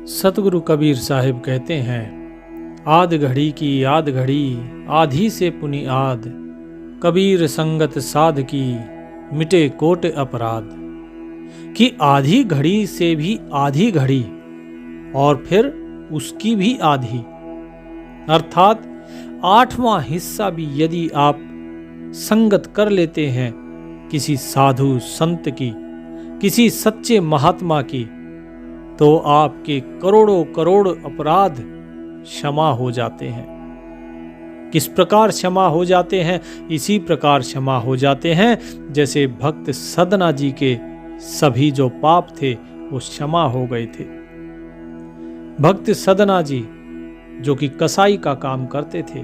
सतगुरु कबीर साहिब कहते हैं, आध घड़ी की आध घड़ी आधी से पुनि आध, कबीर संगत साध की मिटे कोट अपराध। कि आधी घड़ी से भी आधी घड़ी और फिर उसकी भी आधी, अर्थात 8वां हिस्सा भी यदि आप संगत कर लेते हैं किसी साधु संत की, किसी सच्चे महात्मा की, तो आपके करोड़ों करोड़ अपराध क्षमा हो जाते हैं। किस प्रकार क्षमा हो जाते हैं? इसी प्रकार क्षमा हो जाते हैं जैसे भक्त सदना जी के सभी जो पाप थे वो क्षमा हो गए थे। भक्त सदना जी जो कि कसाई का काम करते थे,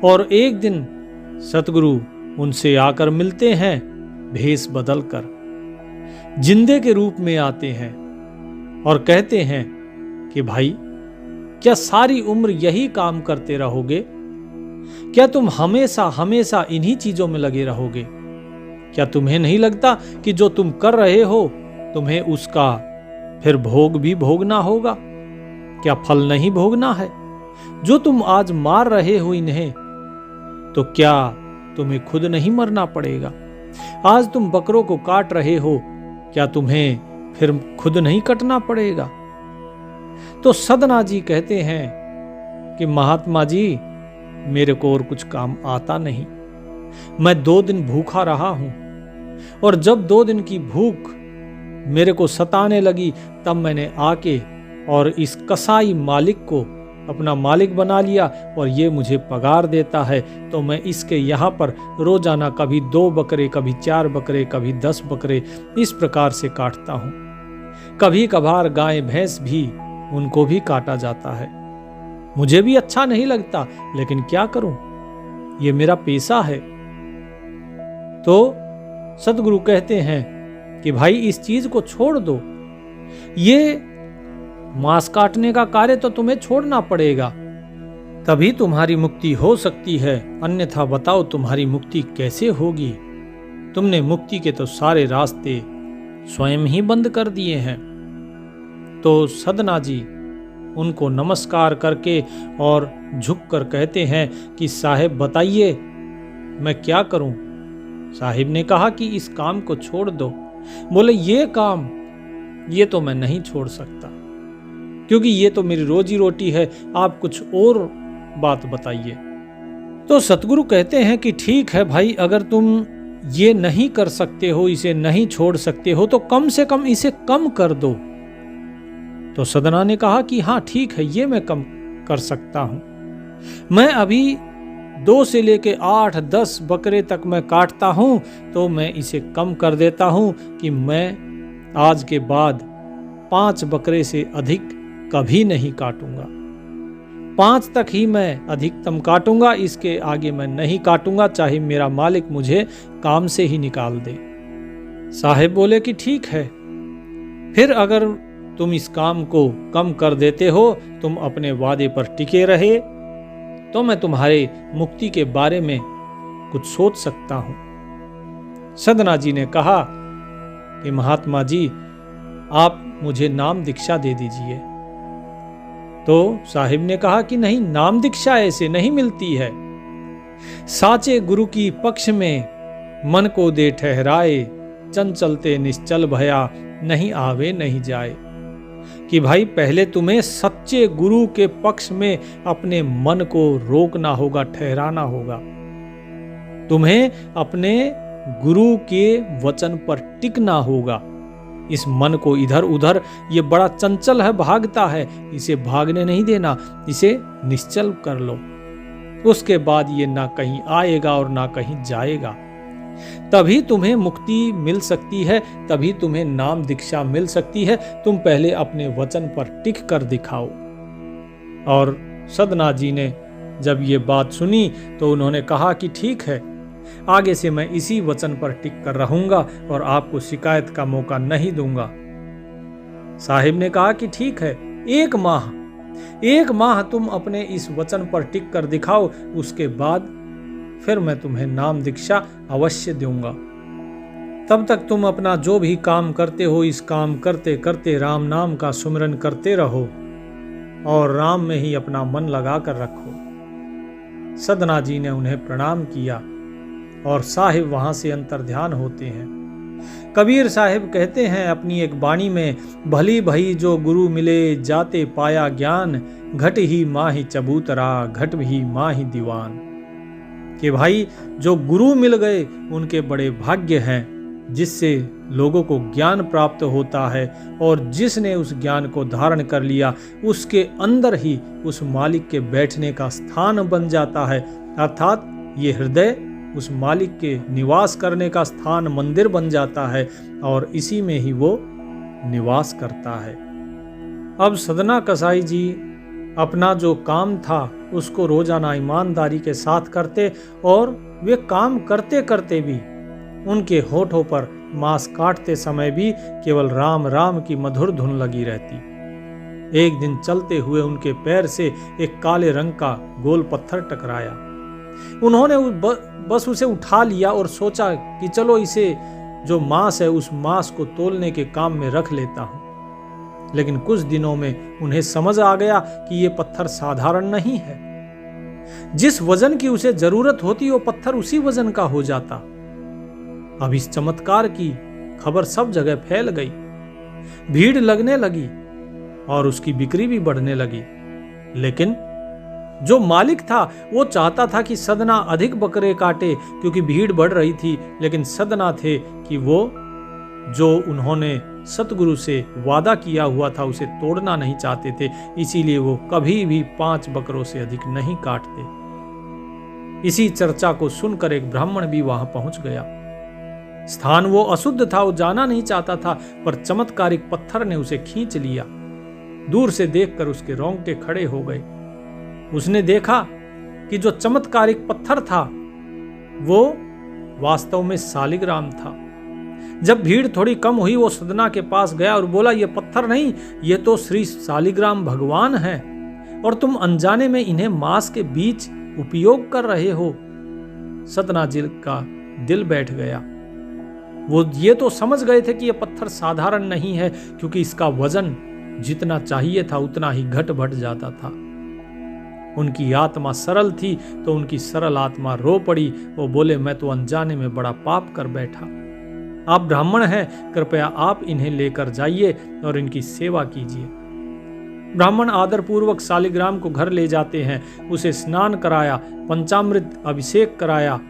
और एक दिन सतगुरु उनसे आकर मिलते हैं, भेष बदलकर जिंदे के रूप में आते हैं और कहते हैं कि भाई, क्या सारी उम्र यही काम करते रहोगे? क्या तुम हमेशा हमेशा इन्हीं चीजों में लगे रहोगे? क्या तुम्हें नहीं लगता कि जो तुम कर रहे हो तुम्हें उसका फिर भोग भी भोगना होगा? क्या फल नहीं भोगना है? जो तुम आज मार रहे हो इन्हें, तो क्या तुम्हें खुद नहीं मरना पड़ेगा? आज तुम बकरों को काट रहे हो, क्या तुम्हें फिर खुद नहीं कटना पड़ेगा? तो सदना जी कहते हैं कि महात्मा जी, मेरे को और कुछ काम आता नहीं। मैं 2 दिन भूखा रहा हूं, और जब 2 दिन की भूख मेरे को सताने लगी, तब मैंने आके और इस कसाई मालिक को अपना मालिक बना लिया, और ये मुझे पगार देता है, तो मैं इसके यहाँ पर रोजाना कभी 2 बकरे, कभी 4 बकरे, कभी 10 बकरे इस प्रकार से काटता हूँ। कभी कभार गाय भैंस भी, उनको भी काटा जाता है। मुझे भी अच्छा नहीं लगता, लेकिन क्या करूं, ये मेरा पेशा है। तो सतगुरु कहते हैं कि भाई, इस चीज को छोड़ दो। ये मांस काटने का कार्य तो तुम्हें छोड़ना पड़ेगा, तभी तुम्हारी मुक्ति हो सकती है, अन्यथा बताओ तुम्हारी मुक्ति कैसे होगी? तुमने मुक्ति के तो सारे रास्ते स्वयं ही बंद कर दिए हैं। तो सदना जी उनको नमस्कार करके और झुककर कहते हैं कि साहिब बताइए, मैं क्या करूं? साहिब ने कहा कि इस काम को छोड़ दो। बोले, ये काम ये तो मैं नहीं छोड़ सकता, क्योंकि ये तो मेरी रोजी रोटी है, आप कुछ और बात बताइए। तो सतगुरु कहते हैं कि ठीक है भाई, अगर तुम ये नहीं कर सकते हो, इसे नहीं छोड़ सकते हो, तो कम से कम इसे कम कर दो। तो सदना ने कहा कि हाँ ठीक है, ये मैं कम कर सकता हूं। मैं अभी 2 से लेके 8-10 बकरे तक मैं काटता हूं, तो मैं इसे कम कर देता हूं कि मैं आज के बाद 5 बकरे से अधिक कभी नहीं काटूंगा। 5 तक ही मैं अधिकतम काटूंगा, इसके आगे मैं नहीं काटूंगा, चाहे मेरा मालिक मुझे काम से ही निकाल दे। साहिब बोले कि ठीक है, फिर अगर तुम इस काम को कम कर देते हो, तुम अपने वादे पर टिके रहे, तो मैं तुम्हारे मुक्ति के बारे में कुछ सोच सकता हूं। सदना जी ने कहा कि महात्मा जी, आप मुझे नाम दीक्षा दे दीजिए। तो साहिब ने कहा कि नहीं, नाम दीक्षा ऐसे नहीं मिलती है। साचे गुरु की पक्ष में मन को दे ठहराए, चंचलते निश्चल भया नहीं आवे नहीं जाए। कि भाई, पहले तुम्हें सच्चे गुरु के पक्ष में अपने मन को रोकना होगा, ठहराना होगा। तुम्हें अपने गुरु के वचन पर टिकना होगा। इस मन को इधर उधर, ये बड़ा चंचल है, भागता है, इसे भागने नहीं देना, इसे निश्चल कर लो। उसके बाद ये ना कहीं आएगा और ना कहीं जाएगा। तभी तुम्हें मुक्ति मिल सकती है, तभी तुम्हें नाम दीक्षा मिल सकती है। तुम पहले अपने वचन पर टिक कर दिखाओ। और सदना जी ने जब ये बात सुनी तो उन्होंने कहा कि ठीक है, आगे से मैं इसी वचन पर टिक कर रहूंगा और आपको शिकायत का मौका नहीं दूंगा। साहिब ने कहा कि ठीक है, 1 माह तुम अपने इस वचन पर टिक कर दिखाओ, उसके बाद फिर मैं तुम्हें नाम दीक्षा अवश्य दूंगा। तब तक तुम अपना जो भी काम करते हो, इस काम करते करते राम नाम का सुमिरन करते रहो और राम में ही अपना मन लगा कर रखो। सदना जी ने उन्हें प्रणाम किया और साहिब वहां से अंतर्ध्यान होते हैं। कबीर साहिब कहते हैं अपनी एक वाणी में, भली भई जो गुरु मिले जाते पाया ज्ञान, घट ही माही चबूतरा घट ही माही दीवान। कि भाई जो गुरु मिल गए उनके बड़े भाग्य हैं, जिससे लोगों को ज्ञान प्राप्त होता है और जिसने उस ज्ञान को धारण कर लिया उसके अंदर ही उस मालिक के बैठने का स्थान बन जाता है। अर्थात ये हृदय उस मालिक के निवास करने का स्थान, मंदिर बन जाता है और इसी में ही वो निवास करता है। अब सदना कसाई जी अपना जो काम था उसको रोजाना ईमानदारी के साथ करते और वे काम करते करते भी उनके होठों पर मांस काटते समय भी केवल राम राम की मधुर धुन लगी रहती। एक दिन चलते हुए उनके पैर से एक काले रंग का गोल पत्थर टकराया। उन्होंने बस उसे उठा लिया और सोचा कि चलो इसे जो मांस है उस मांस को तोलने के काम में रख लेता हूं। लेकिन कुछ दिनों में उन्हें समझ आ गया कि यह पत्थर साधारण नहीं है। जिस वजन की उसे जरूरत होती वो पत्थर उसी वजन का हो जाता। अब इस चमत्कार की खबर सब जगह फैल गई, भीड़ लगने लगी और उसकी बिक्री भी बढ़ने लगी। लेकिन जो मालिक था वो चाहता था कि सदना अधिक बकरे काटे क्योंकि भीड़ बढ़ रही थी, लेकिन सदना थे कि वो जो उन्होंने सतगुरु से वादा किया हुआ था उसे तोड़ना नहीं चाहते थे, इसीलिए वो कभी भी 5 बकरों से अधिक नहीं काटते। इसी चर्चा को सुनकर एक ब्राह्मण भी वहां पहुंच गया। स्थान वो अशुद्ध था, वो जाना नहीं चाहता था, पर चमत्कारिक पत्थर ने उसे खींच लिया। दूर से देखकर उसके रोंगटे खड़े हो गए। उसने देखा कि जो चमत्कारिक पत्थर था वो वास्तव में शालिग्राम था। जब भीड़ थोड़ी कम हुई वो सदना के पास गया और बोला, ये पत्थर नहीं, ये तो श्री शालिग्राम भगवान हैं और तुम अनजाने में इन्हें मांस के बीच उपयोग कर रहे हो। सदना जी का दिल बैठ गया। वो ये तो समझ गए थे कि यह पत्थर साधारण नहीं है, क्योंकि इसका वजन जितना चाहिए था उतना ही घट बढ़ जाता था। उनकी आत्मा सरल थी तो उनकी सरल आत्मा रो पड़ी। वो बोले, मैं तो अनजाने में बड़ा पाप कर बैठा। आप ब्राह्मण हैं, कृपया आप इन्हें लेकर जाइए और इनकी सेवा कीजिए। ब्राह्मण आदरपूर्वक शालिग्राम को घर ले जाते हैं, उसे स्नान कराया, पंचामृत अभिषेक कराया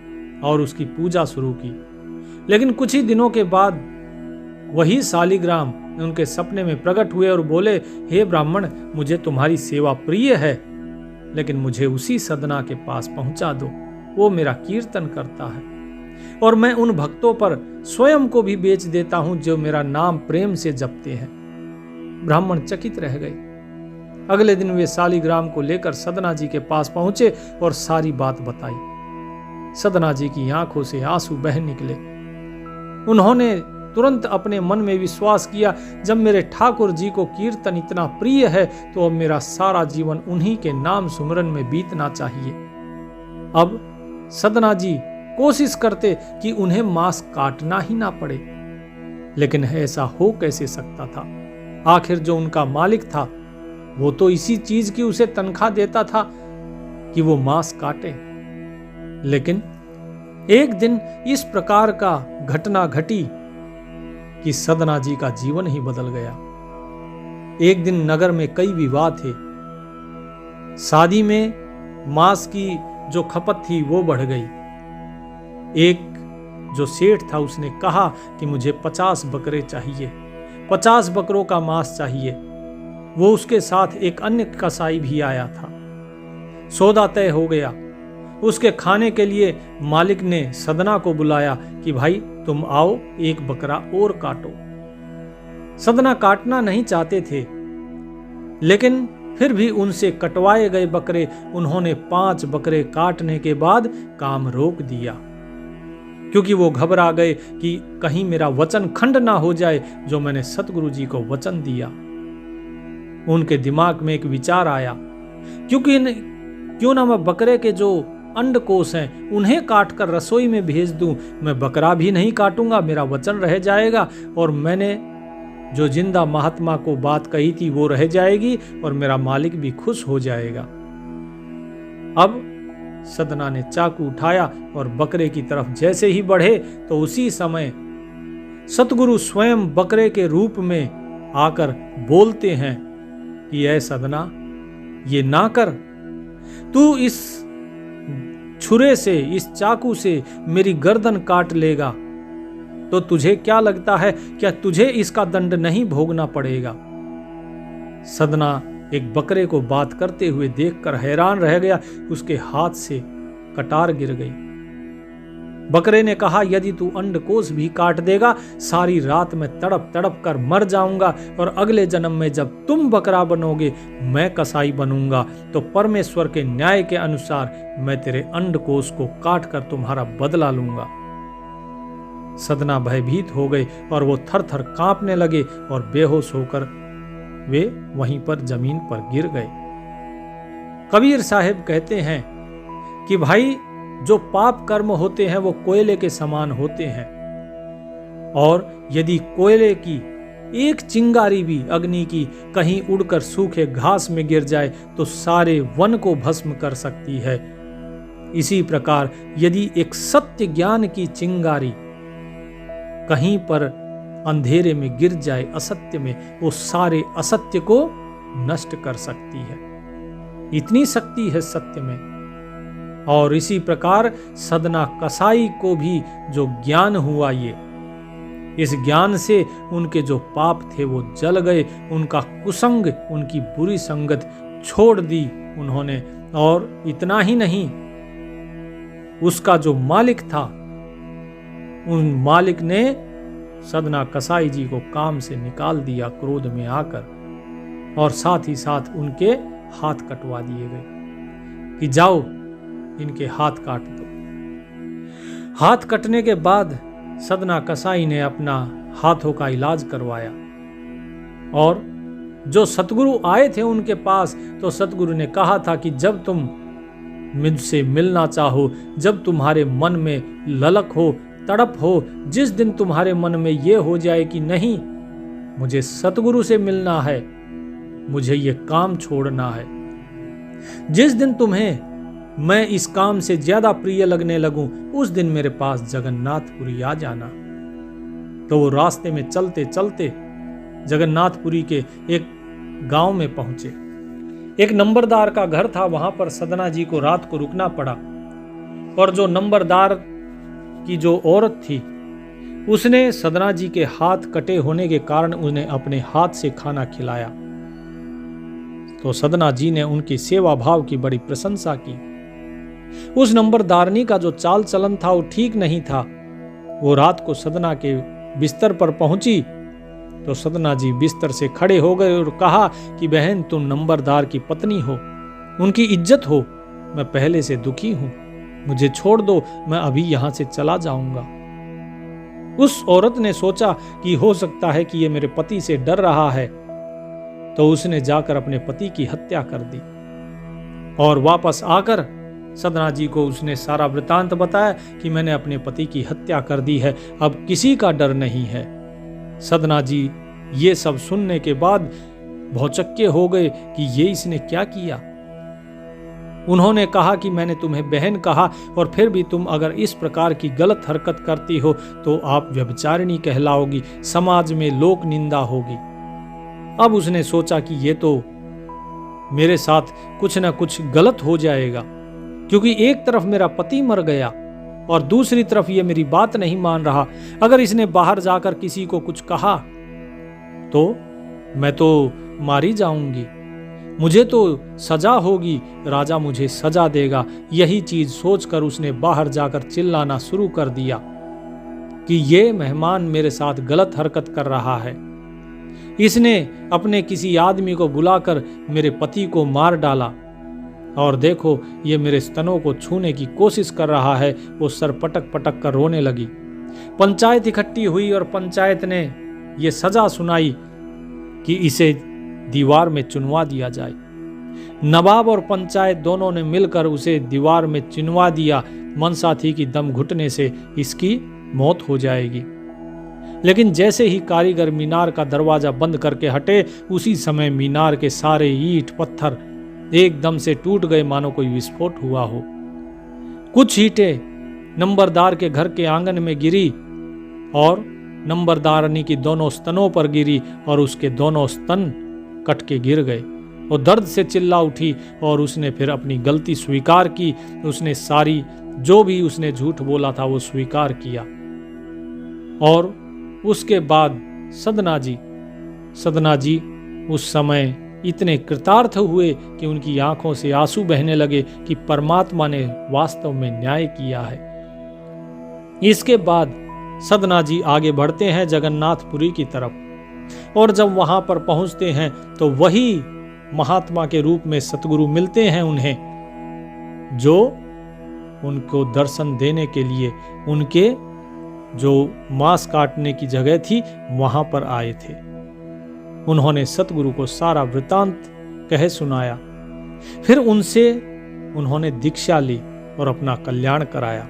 और उसकी पूजा शुरू की। लेकिन कुछ ही दिनों के बाद वही शालिग्राम उनके सपने में प्रकट हुए और बोले, हे ब्राह्मण, मुझे तुम्हारी सेवा प्रिय है, लेकिन मुझे उसी सदना के पास पहुंचा दो। वो मेरा कीर्तन करता है और मैं उन भक्तों पर स्वयं को भी बेच देता हूं जो मेरा नाम प्रेम से जपते हैं। ब्राह्मण चकित रह गए। अगले दिन वे शालिग्राम को लेकर सदना जी के पास पहुंचे और सारी बात बताई। सदना जी की आंखों से आंसू बह निकले। उन्होंने तुरंत अपने मन में विश्वास किया, जब मेरे ठाकुर जी को कीर्तन इतना प्रिय है तो अब मेरा सारा जीवन उन्हीं के नाम सुमिरन में बीतना चाहिए। अब सदना जी कोशिश करते कि उन्हें मांस काटना ही ना पड़े, लेकिन ऐसा हो कैसे सकता था। आखिर जो उनका मालिक था वो तो इसी चीज की उसे तनख्वाह देता था कि वो मांस काटे। लेकिन एक दिन इस प्रकार का घटना घटी कि सदना जी का जीवन ही बदल गया। एक दिन नगर में कई विवाह थे। शादी में मांस की जो खपत थी वो बढ़ गई। एक जो सेठ था उसने कहा कि मुझे 50 बकरे चाहिए, 50 बकरों का मांस चाहिए। वो उसके साथ एक अन्य कसाई भी आया था। सौदा तय हो गया। उसके खाने के लिए मालिक ने सदना को बुलाया कि भाई तुम आओ, एक बकरा और काटो। सदना काटना नहीं चाहते थे, लेकिन फिर भी उनसे कटवाए गए बकरे उन्होंने 5 बकरे काटने के बाद काम रोक दिया, क्योंकि वो घबरा गए कि कहीं मेरा वचन खंड ना हो जाए जो मैंने सतगुरु जी को वचन दिया। उनके दिमाग में एक विचार आया, क्यों ना मैं बकरे के जो अंडकोश हैं उन्हें काट कर रसोई में भेज दूं, मैं बकरा भी नहीं काटूंगा, मेरा वचन रह जाएगा और मैंने जो जिंदा महात्मा को बात कही थी वो रह जाएगी और मेरा मालिक भी खुश हो जाएगा। अब सदना ने चाकू उठाया और बकरे की तरफ जैसे ही बढ़े तो उसी समय सतगुरु स्वयं बकरे के रूप में आकर बोलते हैं कि ऐ सदना, ये ना कर, तू इस छुरे से, इस चाकू से मेरी गर्दन काट लेगा तो तुझे क्या लगता है, क्या तुझे इसका दंड नहीं भोगना पड़ेगा? सदना एक बकरे को बात करते हुए देखकर हैरान रह गया, उसके हाथ से कटार गिर गई। बकरे ने कहा, यदि तू अंडकोश भी काट देगा, सारी रात में तड़प तड़प कर मर जाऊंगा और अगले जन्म में जब तुम बकरा बनोगे, मैं कसाई बनूंगा, तो परमेश्वर के न्याय के अनुसार मैं तेरे अंडकोश को काट कर तुम्हारा बदला लूंगा। सदना भयभीत हो गए और वो थर थर कांपने लगे और बेहोश होकर वे वहीं पर जमीन पर गिर गए। कबीर साहब कहते हैं कि भाई, जो पाप कर्म होते हैं वो कोयले के समान होते हैं और यदि कोयले की एक चिंगारी भी अग्नि की कहीं उड़कर सूखे घास में गिर जाए तो सारे वन को भस्म कर सकती है। इसी प्रकार यदि एक सत्य ज्ञान की चिंगारी कहीं पर अंधेरे में गिर जाए असत्य में, वो सारे असत्य को नष्ट कर सकती है। इतनी शक्ति है सत्य में। और इसी प्रकार सदना कसाई को भी जो ज्ञान हुआ, ये इस ज्ञान से उनके जो पाप थे वो जल गए, उनका कुसंग, उनकी बुरी संगत छोड़ दी उन्होंने। और इतना ही नहीं, उसका जो मालिक था, उन मालिक ने सदना कसाई जी को काम से निकाल दिया क्रोध में आकर, और साथ ही साथ उनके हाथ कटवा दिए गए कि जाओ इनके हाथ काट दो। हाथ कटने के बाद सदना कसाई ने अपना हाथों का इलाज करवाया और जो सतगुरु आए थे उनके पास, तो सतगुरु ने कहा था कि जब तुम मुझसे मिलना चाहो, जब तुम्हारे मन में ललक हो, तड़प हो, जिस दिन तुम्हारे मन में ये हो जाए कि नहीं, मुझे सतगुरु से मिलना है, मुझे ये काम छोड़ना है, जिस दिन तुम्हें मैं इस काम से ज्यादा प्रिय लगने लगूं, उस दिन मेरे पास जगन्नाथपुरी आ जाना। तो वो रास्ते में चलते चलते जगन्नाथपुरी के एक गांव में पहुंचे। एक नंबरदार का घर था, वहां पर सदना जी को रात को रुकना पड़ा। और जो नंबरदार की जो औरत थी, उसने सदना जी के हाथ कटे होने के कारण उन्हें अपने हाथ से खाना खिलाया। तो सदना जी ने उनकी सेवा भाव की बड़ी प्रशंसा की। उस नंबरदारनी का जो चाल चलन था वो ठीक नहीं था। वो रात को सदना के बिस्तर पर पहुंची तो सदना जी बिस्तर से खड़े हो गए और कहा कि बहन, तुम नंबरदार की पत्नी हो, उनकी इज्जत हो, मैं पहले से दुखी हूं, मुझे छोड़ दो, मैं अभी यहां से चला जाऊंगा। उस औरत ने सोचा कि हो सकता है कि ये मेरे पति से डर रहा है, तो उसने जाकर अपने पति की हत्या कर दी। और वापस आकर सदना जी को उसने सारा वृतांत बताया कि मैंने अपने पति की हत्या कर दी है, अब किसी का डर नहीं है। सदना जी ये सब सुनने के बाद भौचक्के हो गए कि ये इसने क्या किया। उन्होंने कहा कि मैंने तुम्हें बहन कहा और फिर भी तुम अगर इस प्रकार की गलत हरकत करती हो तो आप व्यभिचारिणी कहलाओगी, समाज में लोक निंदा होगी। अब उसने सोचा कि ये तो मेरे साथ कुछ ना कुछ गलत हो जाएगा, क्योंकि एक तरफ मेरा पति मर गया और दूसरी तरफ ये मेरी बात नहीं मान रहा। अगर इसने बाहर जाकर किसी को कुछ कहा तो मैं तो मारी जाऊंगी, मुझे तो सजा होगी, राजा मुझे सजा देगा। यही चीज सोचकर उसने बाहर जाकर चिल्लाना शुरू कर दिया कि ये मेहमान मेरे साथ गलत हरकत कर रहा है, इसने अपने किसी आदमी को बुलाकर मेरे पति को मार डाला, और देखो ये मेरे स्तनों को छूने की कोशिश कर रहा है। वो सर पटक पटक कर रोने लगी। पंचायत इकट्ठी हुई और पंचायत ने ये सजा सुनाई कि इसे दीवार में चुनवा दिया जाए। नवाब और पंचायत दोनों ने मिलकर उसे दीवार में चिनवा दिया। मनसा थी कि दम घुटने से इसकी मौत हो जाएगी। लेकिन जैसे ही कारीगर मीनार का दरवाजा बंद करके हटे, उसी समय मीनार के सारे ईंट पत्थर एकदम से टूट गए, मानो कोई विस्फोट हुआ हो। कुछ ईंटें नंबरदार के घर के आंगन में गिरी और नंबरदारनी की दोनों स्तनों पर गिरी और उसके दोनों स्तन कट के गिर गए। वो दर्द से चिल्ला उठी और उसने फिर अपनी गलती स्वीकार की। उसने सारी जो भी उसने झूठ बोला था वो स्वीकार किया। और उसके बाद सदना जी उस समय इतने कृतार्थ हुए कि उनकी आंखों से आंसू बहने लगे कि परमात्मा ने वास्तव में न्याय किया है। इसके बाद सदना जी आगे बढ़ते हैं जगन्नाथपुरी की तरफ, और जब वहां पर पहुंचते हैं तो वही महात्मा के रूप में सतगुरु मिलते हैं उन्हें, जो उनको दर्शन देने के लिए उनके जो मांस काटने की जगह थी वहां पर आए थे। उन्होंने सतगुरु को सारा वृतांत कह सुनाया। फिर उनसे उन्होंने दीक्षा ली और अपना कल्याण कराया।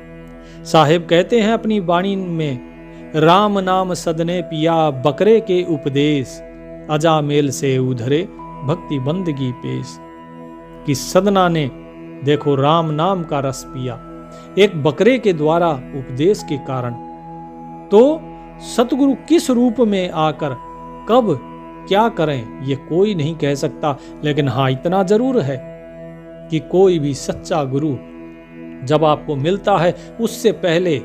साहिब कहते हैं अपनी वाणी में, राम नाम सदने पिया बकरे के उपदेश, अजा मेल से उधरे भक्ति बंदगी पेश। कि सदना ने देखो राम नाम का रस पिया एक बकरे के द्वारा उपदेश के कारण। तो सतगुरु किस रूप में आकर कब क्या करें ये कोई नहीं कह सकता, लेकिन हाँ इतना जरूर है कि कोई भी सच्चा गुरु जब आपको मिलता है उससे पहले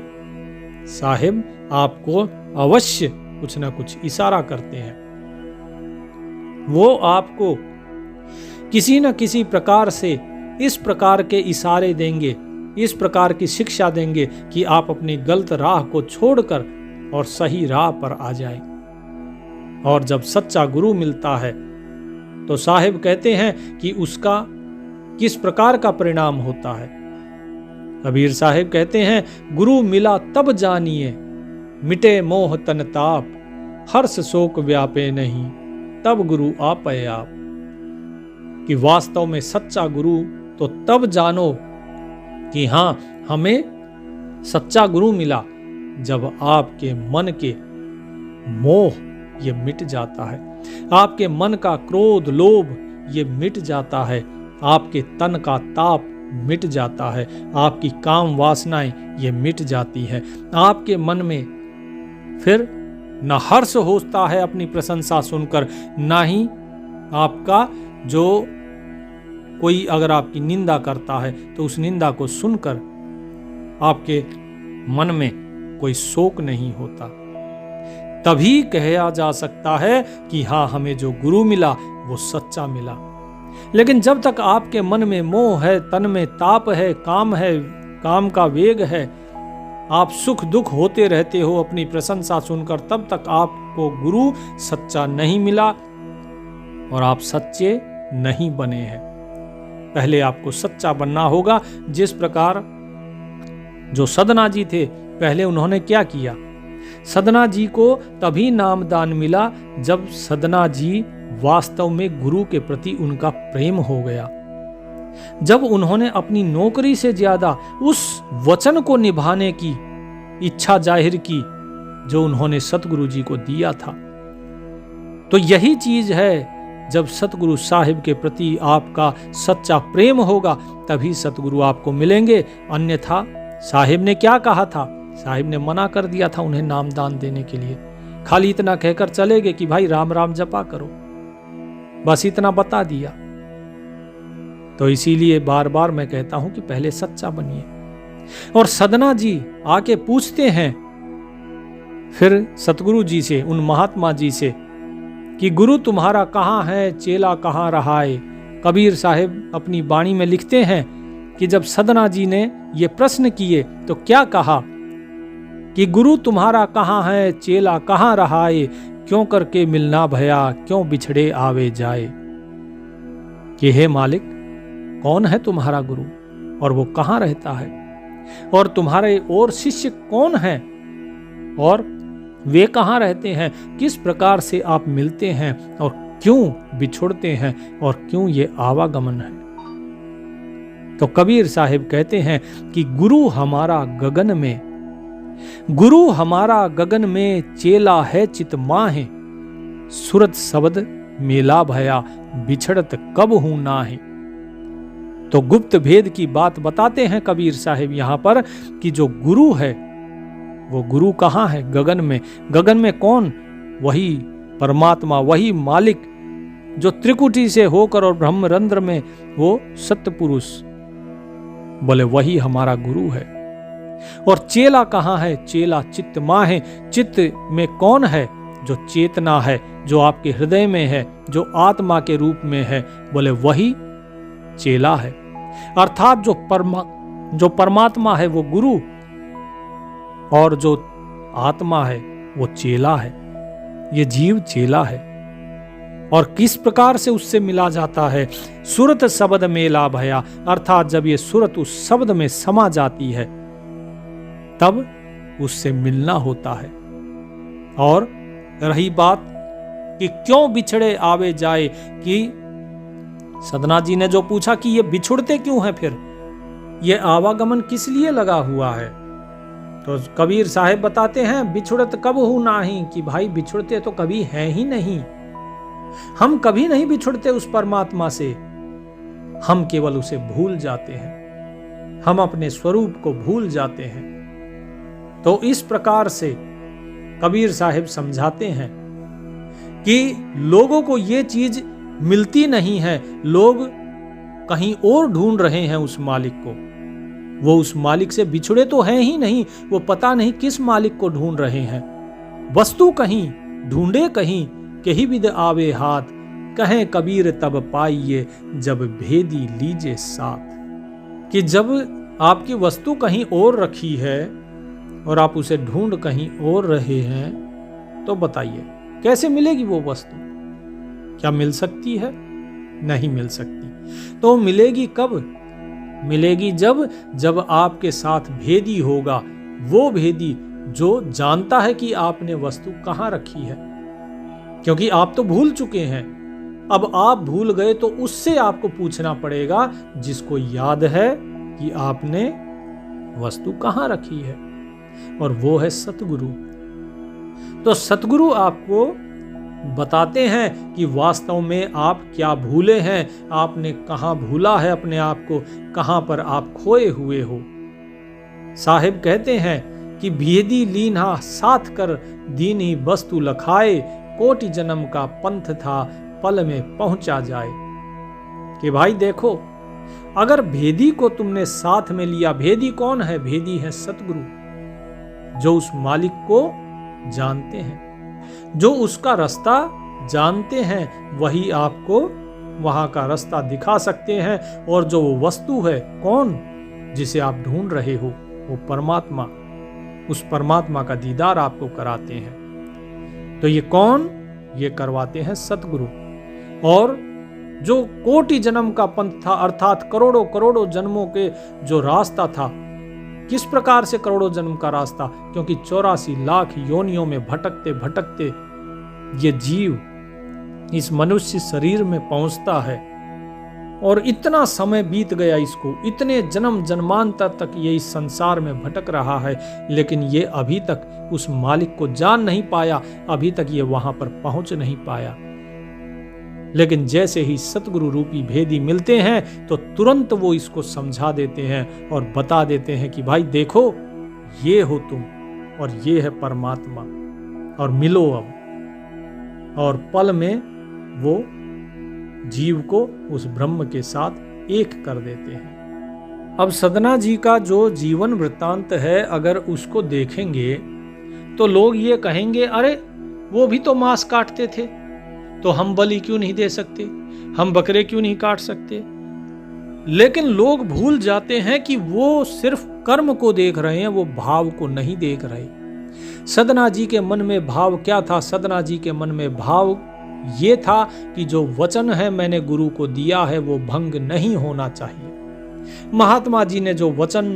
साहिब आपको अवश्य कुछ ना कुछ इशारा करते हैं। वो आपको किसी न किसी प्रकार से इस प्रकार के इशारे देंगे, इस प्रकार की शिक्षा देंगे कि आप अपनी गलत राह को छोड़कर और सही राह पर आ जाएं। और जब सच्चा गुरु मिलता है तो साहिब कहते हैं कि उसका किस प्रकार का परिणाम होता है। कबीर साहिब कहते हैं, गुरु मिला तब जानिए, मिटे मोह तन ताप, हर्ष शोक व्यापे नहीं, तब गुरु आपे आप। कि वास्तव में सच्चा गुरु तो तब जानो कि हाँ हमें सच्चा गुरु मिला जब आपके मन के मोह ये मिट जाता है, आपके मन का क्रोध लोभ ये मिट जाता है, आपके तन का ताप मिट जाता है, आपकी काम वासनाएं ये मिट जाती है। आपके मन में फिर न हर्ष होता है अपनी प्रशंसा सुनकर, ना ही आपका जो कोई अगर आपकी निंदा करता है तो उस निंदा को सुनकर आपके मन में कोई शोक नहीं होता। तभी कहा जा सकता है कि हाँ हमें जो गुरु मिला वो सच्चा मिला। लेकिन जब तक आपके मन में मोह है, तन में ताप है, काम का वेग है, आप सुख दुख होते रहते हो अपनी प्रशंसा सुनकर, तब तक आपको गुरु सच्चा नहीं मिला और आप सच्चे नहीं बने हैं। पहले आपको सच्चा बनना होगा। जिस प्रकार जो सदना जी थे, पहले उन्होंने क्या किया, सदना जी को तभी नामदान मिला जब सदना जी वास्तव में गुरु के प्रति उनका प्रेम हो गया, जब उन्होंने अपनी नौकरी से ज्यादा उस वचन को निभाने की इच्छा जाहिर की जो उन्होंने सतगुरु जी को दिया था। तो यही चीज है, जब सतगुरु साहिब के प्रति आपका सच्चा प्रेम होगा तभी सतगुरु आपको मिलेंगे। अन्यथा साहिब ने क्या कहा था, साहिब ने मना कर दिया था उन्हें नामदान देने के लिए। खाली इतना कहकर चले गए कि भाई राम राम जपा करो, बस इतना बता दिया। तो इसीलिए बार बार मैं कहता हूं कि पहले सच्चा बनिए। और सदना जी आके पूछते हैं फिर सतगुरु जी से, उन महात्मा जी से, कि गुरु तुम्हारा कहाँ है, चेला कहाँ रहा है। कबीर साहिब अपनी वाणी में लिखते हैं कि जब सदना जी ने ये प्रश्न किए तो क्या कहा कि गुरु तुम्हारा कहाँ है, चेला कहाँ रहा है, क्यों करके मिलना भया, क्यों बिछड़े आवे जाए। कि हे मालिक, कौन है तुम्हारा गुरु और वो कहाँ रहता है, और तुम्हारे और शिष्य कौन हैं और वे कहाँ रहते हैं, किस प्रकार से आप मिलते हैं और क्यों बिछुड़ते हैं और क्यों ये आवागमन है। तो कबीर साहिब कहते हैं कि गुरु हमारा गगन में, गुरु हमारा गगन में, चेला है चित माहे, सुरत शब्द मेला भया, बिछड़त कब हूं नाहे। तो गुप्त भेद की बात बताते हैं कबीर साहिब यहां पर कि जो गुरु है वो गुरु कहाँ है? गगन में। गगन में कौन? वही परमात्मा, वही मालिक जो त्रिकुटी से होकर और ब्रह्मरंध्र में वो सत्य पुरुष, बोले वही हमारा गुरु है। और चेला कहाँ है? चेला चित्त माँ है। चित्त में कौन है? जो चेतना है, जो आपके हृदय में है, जो आत्मा के रूप में है, बोले वही चेला है। अर्थात जो परमात्मा है वो गुरु और जो आत्मा है वो चेला है। ये जीव चेला है। और किस प्रकार से उससे मिला जाता है? सुरत शब्द मेला भया, अर्थात जब ये सुरत उस शब्द में समा जाती है तब उससे मिलना होता है। और रही बात कि क्यों बिछड़े आवे जाए, कि सदना जी ने जो पूछा कि ये बिछुड़ते क्यों हैं, फिर ये आवागमन किस लिए लगा हुआ है, तो कबीर साहिब बताते हैं बिछुड़त कब हूं नाही, कि भाई बिछुड़ते तो कभी हैं ही नहीं। हम कभी नहीं बिछुड़ते उस परमात्मा से, हम केवल उसे भूल जाते हैं, हम अपने स्वरूप को भूल जाते हैं। तो इस प्रकार से कबीर साहिब समझाते हैं कि लोगों को ये चीज मिलती नहीं है, लोग कहीं और ढूंढ रहे हैं उस मालिक को। वो उस मालिक से बिछुड़े तो हैं ही नहीं, वो पता नहीं किस मालिक को ढूंढ रहे हैं। वस्तु कहीं ढूंढे कहीं, कहीं विद आवे हाथ, कहें कबीर तब पाइए जब भेदी लीजे साथ। कि जब आपकी वस्तु कहीं और रखी है और आप उसे ढूंढ कहीं और रहे हैं, तो बताइए कैसे मिलेगी वो वस्तु? क्या मिल सकती है? नहीं मिल सकती। तो मिलेगी कब? मिलेगी जब आपके साथ भेदी होगा, वो भेदी जो जानता है कि आपने वस्तु कहां रखी है। क्योंकि आप तो भूल चुके हैं, अब आप भूल गए तो उससे आपको पूछना पड़ेगा जिसको याद है कि आपने वस्तु कहां रखी है, और वो है सतगुरु। तो सतगुरु आपको बताते हैं कि वास्तव में आप क्या भूले हैं, आपने कहां भूला है अपने आप को, कहां पर आप खोए हुए हो। साहिब कहते हैं कि भेदी लीन्हा साथ कर दीनी वस्तु लखाए, कोटि जन्म का पंथ था पल में पहुंचा जाए। कि भाई देखो, अगर भेदी को तुमने साथ में लिया, भेदी कौन है? भेदी है सतगुरु, जो उस मालिक को जानते हैं, जो उसका रास्ता जानते हैं, वही आपको वहां का रास्ता दिखा सकते हैं। और जो वो वस्तु है कौन जिसे आप ढूंढ रहे हो, वो परमात्मा, उस परमात्मा का दीदार आपको कराते हैं। तो ये कौन? ये करवाते हैं सतगुरु। और जो कोटि जन्म का पंथ था, अर्थात करोड़ों करोड़ों जन्मों के जो रास्ता था, किस प्रकार से करोड़ों जन्म का रास्ता? क्योंकि 84 लाख योनियों में भटकते भटकते ये जीव इस मनुष्य शरीर में पहुंचता है, और इतना समय बीत गया इसको, इतने जन्म जन्मांतर तक ये इस संसार में भटक रहा है, लेकिन ये अभी तक उस मालिक को जान नहीं पाया, अभी तक ये वहां पर पहुंच नहीं पाया। लेकिन जैसे ही सतगुरु रूपी भेदी मिलते हैं तो तुरंत वो इसको समझा देते हैं और बता देते हैं कि भाई देखो, ये हो तुम और ये है परमात्मा, और मिलो अब। और पल में वो जीव को उस ब्रह्म के साथ एक कर देते हैं। अब सदना जी का जो जीवन वृत्तांत है, अगर उसको देखेंगे तो लोग ये कहेंगे, अरे वो भी तो मांस काटते थे, तो हम बलि क्यों नहीं दे सकते, हम बकरे क्यों नहीं काट सकते। लेकिन लोग भूल जाते हैं कि वो सिर्फ कर्म को देख रहे हैं, वो भाव को नहीं देख रहे। सदना जी के मन में भाव क्या था? सदना जी के मन में भाव ये था कि जो वचन है मैंने गुरु को दिया है वो भंग नहीं होना चाहिए। महात्मा जी ने जो वचन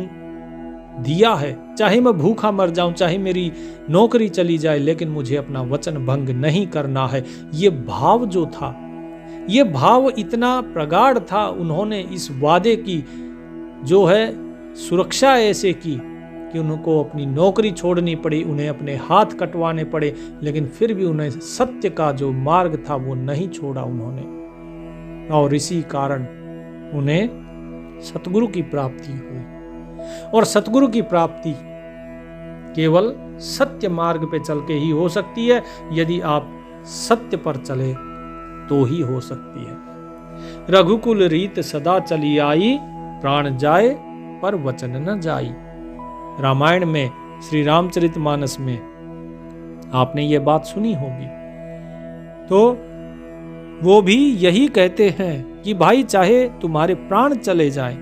दिया है, चाहे मैं भूखा मर जाऊं, चाहे मेरी नौकरी चली जाए, लेकिन मुझे अपना वचन भंग नहीं करना है। ये भाव जो था, ये भाव इतना प्रगाढ़ था, उन्होंने इस वादे की जो है सुरक्षा ऐसे की कि उनको अपनी नौकरी छोड़नी पड़ी, उन्हें अपने हाथ कटवाने पड़े, लेकिन फिर भी उन्हें सत्य का जो मार्ग था वो नहीं छोड़ा उन्होंने, और इसी कारण उन्हें सतगुरु की प्राप्ति हुई। और सतगुरु की प्राप्ति केवल सत्य मार्ग पे चल के ही हो सकती है। यदि आप सत्य पर चले तो ही हो सकती है। रघुकुल रीत सदा चली आई, प्राण जाए पर वचन न जाई। रामायण में, श्री रामचरितमानस में आपने ये बात सुनी होगी। तो वो भी यही कहते हैं कि भाई चाहे तुम्हारे प्राण चले जाएं,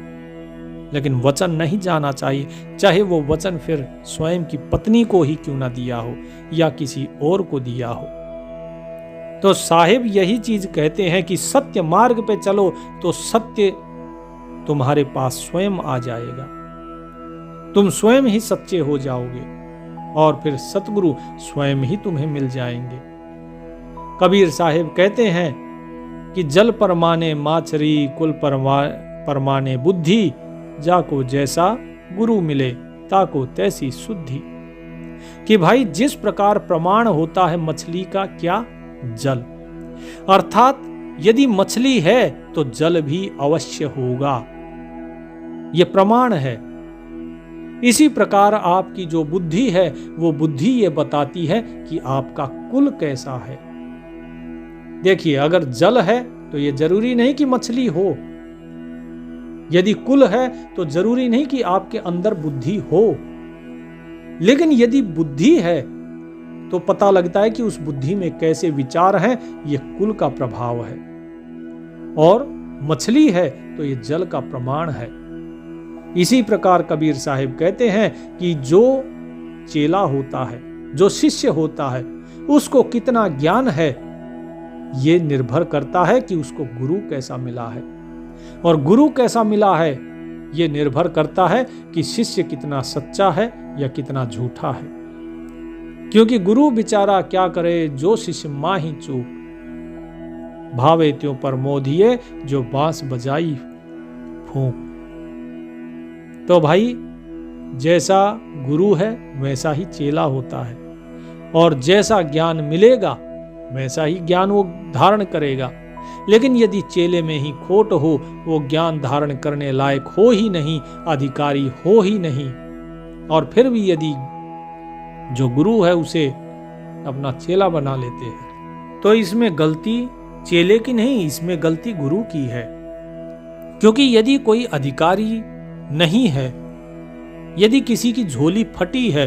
लेकिन वचन नहीं जाना चाहिए, चाहे वो वचन फिर स्वयं की पत्नी को ही क्यों ना दिया हो या किसी और को दिया हो। तो साहिब यही चीज कहते हैं कि सत्य मार्ग पे चलो तो सत्य तुम्हारे पास स्वयं आ जाएगा, तुम स्वयं ही सच्चे हो जाओगे और फिर सतगुरु स्वयं ही तुम्हें मिल जाएंगे। कबीर साहिब कहते हैं कि जल परमाने माछरी, कुल परमाने बुद्धि, जाको जैसा गुरु मिले ताको तैसी शुद्धि। कि भाई जिस प्रकार प्रमाण होता है मछली का, क्या? जल। अर्थात यदि मछली है तो जल भी अवश्य होगा, यह प्रमाण है। इसी प्रकार आपकी जो बुद्धि है वो बुद्धि ये बताती है कि आपका कुल कैसा है। देखिए, अगर जल है तो ये जरूरी नहीं कि मछली हो, यदि कुल है तो जरूरी नहीं कि आपके अंदर बुद्धि हो, लेकिन यदि बुद्धि है तो पता लगता है कि उस बुद्धि में कैसे विचार हैं, यह कुल का प्रभाव है। और मछली है तो यह जल का प्रमाण है। इसी प्रकार कबीर साहिब कहते हैं कि जो चेला होता है, जो शिष्य होता है, उसको कितना ज्ञान है ये निर्भर करता है कि उसको गुरु कैसा मिला है, और गुरु कैसा मिला है ये निर्भर करता है कि शिष्य कितना सच्चा है या कितना झूठा है। क्योंकि गुरु बेचारा क्या करे, जो शिष्य माही चूक, भावे त्यों पर मोधिए, जो बांस बजाई फूंक। तो भाई जैसा गुरु है वैसा ही चेला होता है, और जैसा ज्ञान मिलेगा वैसा ही ज्ञान वो धारण करेगा। लेकिन यदि चेले में ही खोट हो, वो ज्ञान धारण करने लायक हो ही नहीं, अधिकारी हो ही नहीं, और फिर भी यदि जो गुरु है उसे अपना चेला बना लेते हैं, तो इसमें गलती चेले की नहीं, इसमें गलती गुरु की है। क्योंकि यदि कोई अधिकारी नहीं है, यदि किसी की झोली फटी है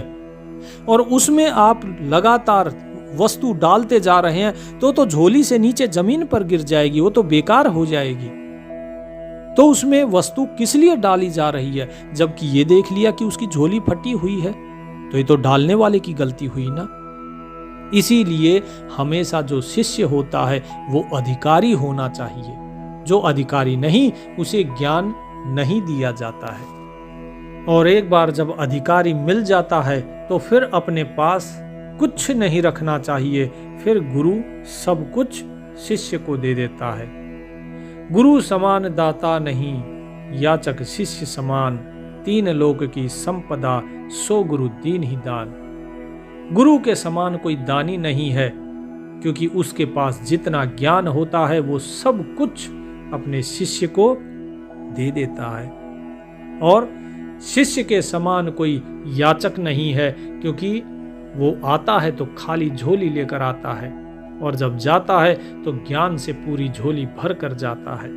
और उसमें आप लगातार वस्तु डालते जा रहे हैं तो झोली से नीचे जमीन पर गिर जाएगी, वो तो बेकार हो जाएगी। तो उसमें वस्तु किस लिए डाली जा रही है? जबकि ये देख लिया कि उसकी झोली फटी हुई है, तो ये तो डालने वाले की गलती हुई ना। इसीलिए हमेशा जो शिष्य होता है वो अधिकारी होना चाहिए। जो अधिकारी नहीं, उसे ज्ञान नहीं दिया जाता है। और एक बार जब अधिकारी मिल जाता है तो फिर अपने पास कुछ नहीं रखना चाहिए, फिर गुरु सब कुछ शिष्य को दे देता है। गुरु समान दाता नहीं, याचक शिष्य समान, तीन लोक की संपदा, सो गुरु दीन ही दान। गुरु के समान कोई दानी नहीं है, क्योंकि उसके पास जितना ज्ञान होता है वो सब कुछ अपने शिष्य को दे देता है। और शिष्य के समान कोई याचक नहीं है, क्योंकि वो आता है तो खाली झोली लेकर आता है, और जब जाता है तो ज्ञान से पूरी झोली भर कर जाता है।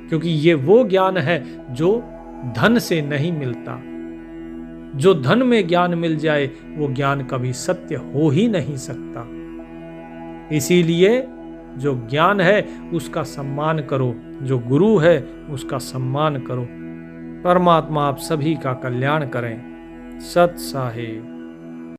क्योंकि ये वो ज्ञान है जो धन से नहीं मिलता। जो धन में ज्ञान मिल जाए वो ज्ञान कभी सत्य हो ही नहीं सकता। इसीलिए जो ज्ञान है उसका सम्मान करो, जो गुरु है उसका सम्मान करो। परमात्मा आप सभी का कल्याण करें। सत साहिब।